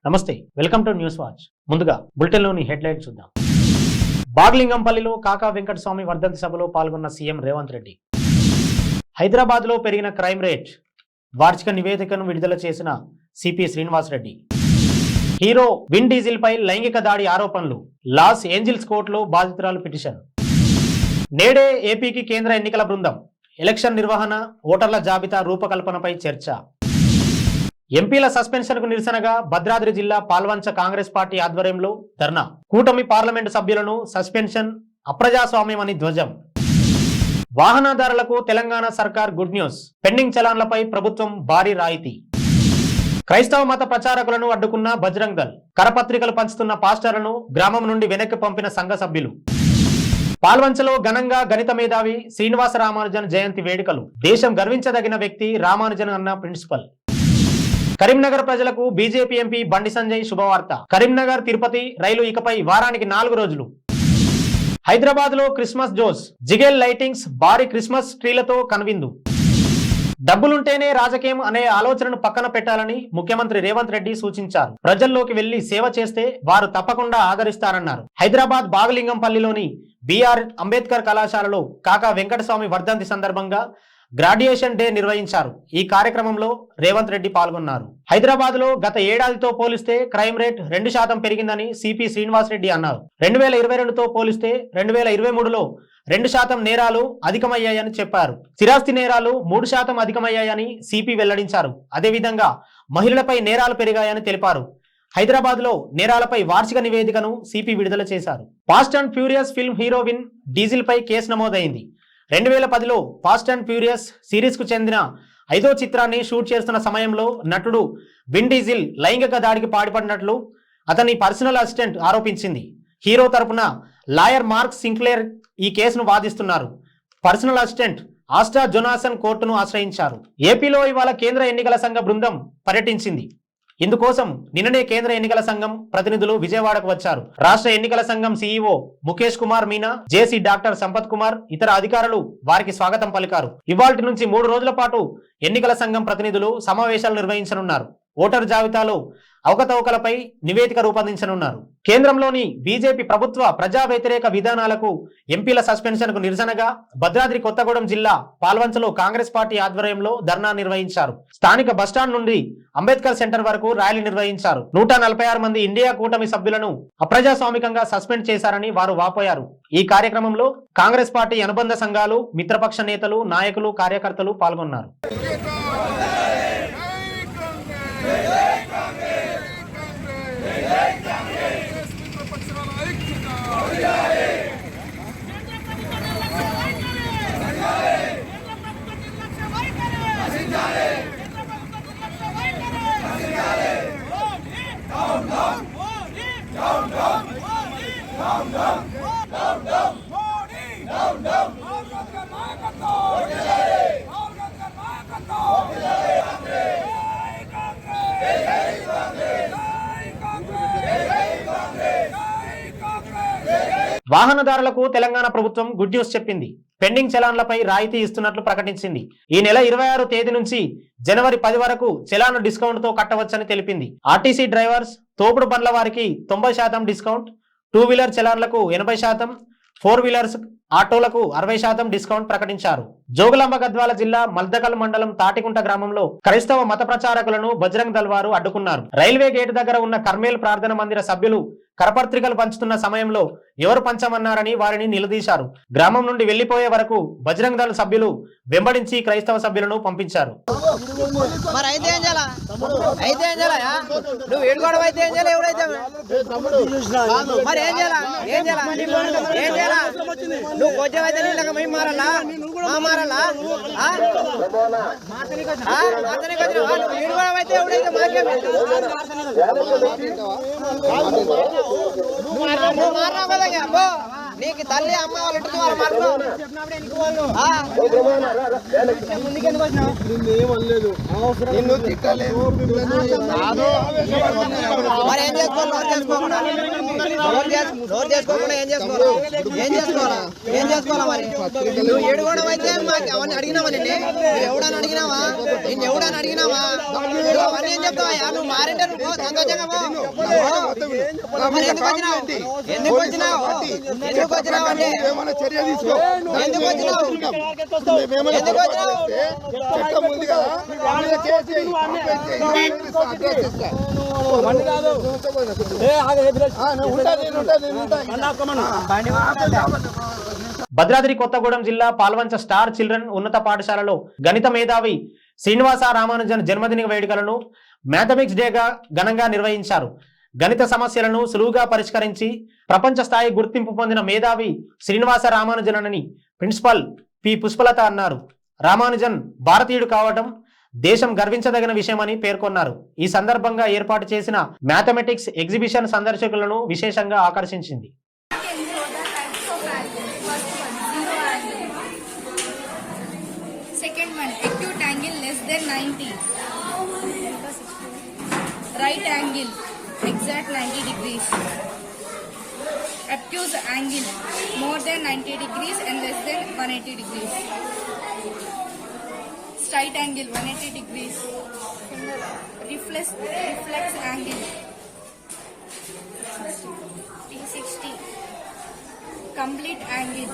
నమస్తే, welcome to news watch. ముందుగా బులెటిన్లోని headline చూద్దాం. బాగ్లింగంపల్లిలో కాకా వెంకటస్వామి వర్ధంతి సభలో పాల్గొన్న సీఎం రేవంత్ రెడ్డి. హైదరాబాద్లో పెరిగిన క్రైమ్ రేట్, వార్షిక నివేదికను విడుదల చేసిన CP Srinivasa Reddy. Hero Vin Diesel పై లైంగిక దాడి ఆరోపణలు, లాస్ ఏంజిల్స్ కోర్టులో బాధితురాలు పిటిషన్. నేడే ఏపీకి కేంద్ర ఎన్నికల బృందం, ఎలక్షన్ నిర్వహణ, ఓటర్ల జాబితా రూపకల్పనపై చర్చ. ఎంపీల సస్పెన్షన్కు నిరసనగా భద్రాద్రి జిల్లా పాల్వంచ కాంగ్రెస్ పార్టీ ఆధ్వర్యంలో ధర్నా. కూటమి పార్లమెంటు సభ్యులను సస్పెన్షన్ అప్రజాస్వామ్యమని ధ్వజం. వాహనదారులకు తెలంగాణ సర్కార్ గుడ్ న్యూస్, పెండింగ్ చలాన్లపై ప్రభుత్వం భారీ రాయితీ. క్రైస్తవ మత ప్రచారకులను అడ్డుకున్న బజరంగ్ దళ్, కరపత్రికలు పంచుతున్న పాస్టర్లను గ్రామం నుండి వెనక్కి పంపిన సంఘ సభ్యులు. పాల్వంచలో ఘనంగా గణిత మేధావి శ్రీనివాస రామానుజన్ జయంతి వేడుకలు. దేశం గర్వించదగిన వ్యక్తి రామానుజన్ అన్న ప్రిన్సిపల్. కరీంనగర్ ప్రజలకు బీజేపీ ఎంపీ బండి సంజయ్ శుభవార్త. కరీంనగర్ తిరుపతి రైలు ఇకపై వారానికి 4 రోజులు. హైదరాబాద్ లో క్రిస్మస్ జోస్, జిగేల్ లైటింగ్స్, భారీ క్రిస్మస్ ట్రీలతో కనువిందు. డబ్బులుంటేనే రాజకీయం అనే ఆలోచనను పక్కన పెట్టాలని ముఖ్యమంత్రి రేవంత్ రెడ్డి సూచించారు. ప్రజల్లోకి వెళ్లి సేవ చేస్తే వారు తప్పకుండా ఆదరిస్తారన్నారు. హైదరాబాద్ బాగలింగంపల్లిలోని బిఆర్ అంబేద్కర్ కళాశాలలో కాకా వెంకటస్వామి వర్ధంతి సందర్భంగా గ్రాడ్యుయేషన్ డే నిర్వహించారు. ఈ కార్యక్రమంలో రేవంత్ రెడ్డి పాల్గొన్నారు. హైదరాబాద్ లో గత ఏడాదితో పోలిస్తే క్రైమ్ రేట్ 2% పెరిగిందని సిపి శ్రీనివాసరెడ్డి అన్నారు. 2022తో పోలిస్తే 2023లో 2% నేరాలు అధికమయ్యాయని చెప్పారు. స్థిరాస్తి నేరాలు 3% అధికమయ్యాయని సిపి వెల్లడించారు. అదేవిధంగా మహిళలపై నేరాలు పెరిగాయని తెలిపారు. హైదరాబాద్ లో నేరాలపై వార్షిక నివేదికను సిపి విడుదల చేశారు. Fast and Furious film hero Vin Diesel పై కేసు నమోదైంది. 2010లో ఫాస్ట్ అండ్ ఫ్యూరియస్ సిరీస్ కు చెందిన 5వ చిత్రాన్ని షూట్ చేస్తున్న సమయంలో నటుడు విన్ డీజిల్ లైంగిక దాడికి పాల్పడినట్లు అతని పర్సనల్ అసిస్టెంట్ ఆరోపించింది. హీరో తరపున లాయర్ మార్క్ సింక్లేర్ ఈ కేసును వాదిస్తున్నారు. పర్సనల్ అసిస్టెంట్ ఆస్టా జొనాసన్ కోర్టును ఆశ్రయించారు. ఏపీలో ఇవాళ కేంద్ర ఎన్నికల సంఘ బృందం పర్యటించింది. ఇందుకోసం నిన్ననే కేంద్ర ఎన్నికల సంఘం ప్రతినిధులు విజయవాడకు వచ్చారు. రాష్ట్ర ఎన్నికల సంఘం సీఈఓ ముఖేష్ కుమార్ మీనా, జేసీ డాక్టర్ సంపత్ కుమార్, ఇతర అధికారులు వారికి స్వాగతం పలికారు. ఇవాల్టి నుంచి 3 రోజుల పాటు ఎన్నికల సంఘం ప్రతినిధులు సమావేశాలు నిర్వహించనున్నారు. ఓటర్ జాబితాలో అవకతవకలపై నివేదిక రూపొందించనున్నారు. కేంద్రంలోని బీజేపీ ప్రభుత్వ ప్రజా వ్యతిరేక విధానాలకు ఎంపీల సస్పెన్షన్ కు నిరసనగా భద్రాద్రి కొత్తగూడెం జిల్లా పాల్వంచలో కాంగ్రెస్ పార్టీ ఆధ్వర్యంలో ధర్నా నిర్వహించారు. స్థానిక బస్టాండ్ నుండి అంబేద్కర్ సెంటర్ వరకు ర్యాలీ నిర్వహించారు. 146 మంది ఇండియా కూటమి సభ్యులను అప్రజాస్వామికంగా సస్పెండ్ చేశారని వారు వాపోయారు. ఈ కార్యక్రమంలో కాంగ్రెస్ పార్టీ అనుబంధ సంఘాలు, మిత్రపక్ష నేతలు, నాయకులు, కార్యకర్తలు పాల్గొన్నారు. వాహనదారులకు తెలంగాణ ప్రభుత్వం గుడ్ న్యూస్ చెప్పింది. పెండింగ్ చలాన్లపై రాయితీ ఇస్తున్నట్లు ప్రకటించింది. ఈ నెల 26 తేదీ నుంచి జనవరి 10 వరకు చలాన్ డిస్కౌంట్ తో కట్టవచ్చని తెలిపింది. ఆర్టీసీ డ్రైవర్స్, తోపుడు బండ్ల వారికి 90% డిస్కౌంట్, 2 వీలర్ చలాన్లకు 80%, 4 వీలర్స్ ఆటోలకు 60% డిస్కౌంట్ ప్రకటించారు. జోగులాంబ గద్వాల జిల్లా మల్దకల్ మండలం తాటికుంట గ్రామంలో క్రైస్తవ మత ప్రచారకులను బజరంగ్ దళ్ వారు అడ్డుకున్నారు. రైల్వే గేటు దగ్గర ఉన్న కర్మేల్ ప్రార్థన మందిర సభ్యులు కరపత్రికలు పంచుతున్న సమయంలో ఎవరు పంచమన్నారని వారిని నిలదీశారు. గ్రామం నుండి వెళ్లిపోయే వరకు బజరంగ్ దళ్ సభ్యులు వెంబడించి క్రైస్తవ సభ్యులను పంపించారు. నీకు తల్లి అమ్మ వాళ్ళు ఇంటికి వాళ్ళు మరి ఏం చేసుకోవాలా మరి నువ్వు ఏడుకోవడం అయితే మాకు అవన్నీ అడిగినావా? నిన్ను ఎవడని అడిగినావా? అవన్నీ ఏం చెప్తావా నువ్వు మారింటే నువ్వు సంతోషంగా పో. మరి ఎందుకు వచ్చినావు ఎందుకు వచ్చినావు ఎందుకు వచ్చినావు అంటే ఏమైనా చర్య తీసుకో. ఎందుకు వచ్చినావు మేమేమైనా ఎందుకు వచ్చినావు చట్టం ఉంది కదా, దాని మీద కేసు వేయి. అడ్రస్ ఇస్తా. నేను ఉంటా. భద్రాద్రి కొత్తగూడెం జిల్లా పాల్వంచ స్టార్ చిల్డ్రన్ ఉన్నత పాఠశాలలో గణిత మేధావి శ్రీనివాస రామానుజన్ జన్మదిన వేడుకలను మ్యాథమెటిక్స్ డేగా ఘనంగా నిర్వహించారు. గణిత సమస్యలను సులువుగా పరిష్కరించి ప్రపంచ స్థాయి గుర్తింపు పొందిన మేధావి శ్రీనివాస రామానుజన్ అని ప్రిన్సిపల్ పి పుష్పలత అన్నారు. రామానుజన్ భారతీయుడు కావడం దేశం గర్వించదగిన విషయమని పేర్కొన్నారు. ఈ సందర్భంగా ఏర్పాటు చేసిన మ్యాథమెటిక్స్ ఎగ్జిబిషన్ సందర్శకులను విశేషంగా ఆకర్షించింది. Second one, acute angle less than 90. Right angle, exact 90 degrees. Obtuse angle, more than 90 degrees and less than 180 degrees. Straight angle, 180 degrees. Reflex angle, 360. Complete angle.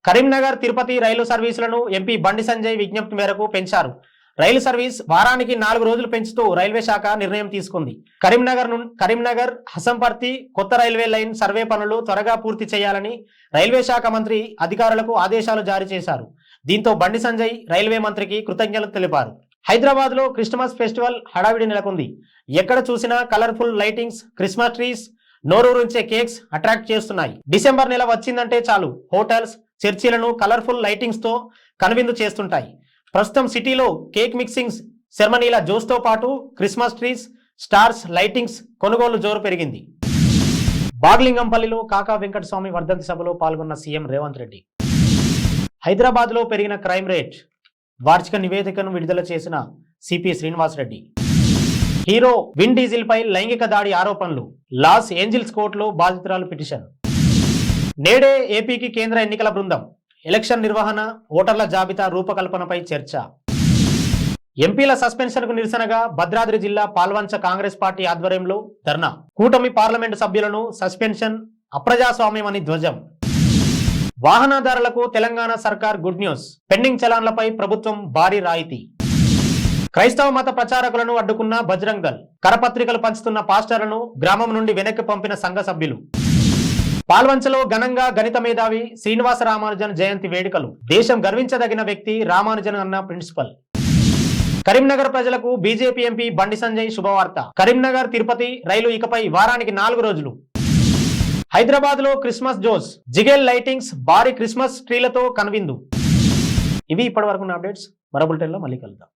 Karimnagar Tirupati రైలు సర్వీసులను ఎంపీ బండి సంజయ్ విజ్ఞప్తి మేరకు పెంచారు. రైలు సర్వీస్ వారానికి 4 రోజులు పెంచుతూ రైల్వే శాఖ నిర్ణయం తీసుకుంది. కరీంనగర్ హసంపర్తి కొత్త రైల్వే లైన్ సర్వే పనులు త్వరగా పూర్తి చేయాలని రైల్వే శాఖ మంత్రి అధికారులకు ఆదేశాలు జారీ చేశారు. దీంతో బండి సంజయ్ రైల్వే మంత్రికి కృతజ్ఞతలు తెలిపారు. హైదరాబాద్ లో క్రిస్మస్ ఫెస్టివల్ హడావిడి నెలకొంది. ఎక్కడ చూసినా కలర్ఫుల్ లైటింగ్స్, క్రిస్మస్ ట్రీస్, నోరూరించే కేక్స్ అట్రాక్ట్ చేస్తున్నాయి. డిసెంబర్ నెల వచ్చిందంటే చాలు హోటల్స్, చర్చిలను కలర్ఫుల్ లైటింగ్స్ తో కనువిందు చేస్తుంటాయి. ప్రస్తుతం సిటీలో కేక్ మిక్సింగ్ సెరమనీల జోస్తో పాటు క్రిస్మస్ ట్రీస్, స్టార్స్, లైటింగ్స్ కొనుగోలు జోరు పెరిగింది. బాగ్లింగంపల్లిలో కాకా వెంకటస్వామి వర్ధంతి సభలో పాల్గొన్న సీఎం రేవంత్ రెడ్డి. హైదరాబాద్ లో పెరిగిన క్రైమ్ రేట్ వార్షిక నివేదికను విడుదల చేసిన CP Srinivas Reddy. Hero Vin Diesel పై లైంగిక దాడి ఆరోపణలు, లాస్ ఏంజిల్స్ కోర్టులో బాధితురాలు పిటిషన్. నేడే ఏపీకి కేంద్ర ఎన్నికల బృందం. ఎలక్షన్ నిర్వహణ, ఓటర్ల జాబితా రూపకల్పనపై చర్చ. ఎంపీల సస్పెన్షన్ కు నిరసనగా భద్రాద్రి జిల్లా పాల్వంచ కాంగ్రెస్ పార్టీ ఆధ్వర్యంలో ధర్నా. కూటమి పార్లమెంటు సభ్యులను సస్పెన్షన్ అప్రజాస్వామ్యమని ధ్వజం. వాహనదారులకు తెలంగాణ సర్కార్ గుడ్ న్యూస్. పెండింగ్ చలాన్లపై ప్రభుత్వం భారీ రాయితీ. క్రైస్తవ మత ప్రచారకులను అడ్డుకున్న బజరంగ్ దళ్. కరపత్రికలు పంచుతున్న పాస్టర్లను గ్రామం నుండి వెనక్కి పంపిన సంఘ సభ్యులు. పాల్వంచలో ఘనంగా గణిత మేధావి శ్రీనివాస రామానుజన్ జయంతి వేడుకలు. దేశం గర్వించదగిన వ్యక్తి రామానుజన్ అన్న ప్రిన్సిపల్. కరీంనగర్ ప్రజలకు బీజేపీ ఎంపీ బండి సంజయ్ శుభవార్త. కరీంనగర్ తిరుపతి రైలు ఇకపై వారానికి 4 రోజులు. హైదరాబాద్ లో క్రిస్మస్ జోస్, జిగేల్ లైటింగ్స్, భారీ క్రిస్మస్ ట్రీలతో కనువిందు. ఇవి ఇప్పటి వరకు అప్డేట్స్. మరో బులెటిన్లో మళ్ళీ కలుద్దాం.